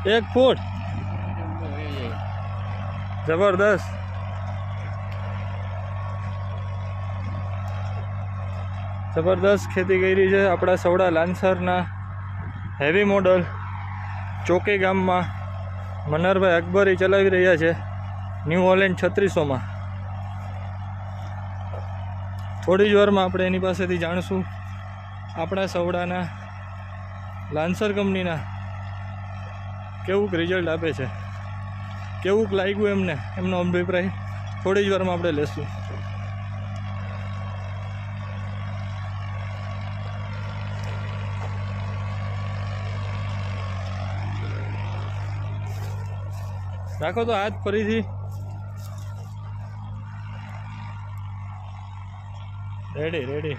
1 ફૂટ જબરદસ્ત. જબરદસ્ત ખેતી કરી છે આપણા સવડા લાન્સરના હેવી મોડલ ચોકી ગામમાં મનહરભાઈ અકબરી ચલાવી રહ્યા છે ન્યૂ હોલેન્ડ 3600માં. થોડી જ વારમાં આપણે એની પાસેથી જાણીશું આપણા સવડાના લાન્સર કંપનીના કેવુંક રિઝલ્ટ આપે છે, કેવુંક લાગ્યું એમને, એમનો અભિપ્રાય થોડી જ વારમાં આપણે લેશું. રાખો તો હાથ ફરીથી. Ready ready.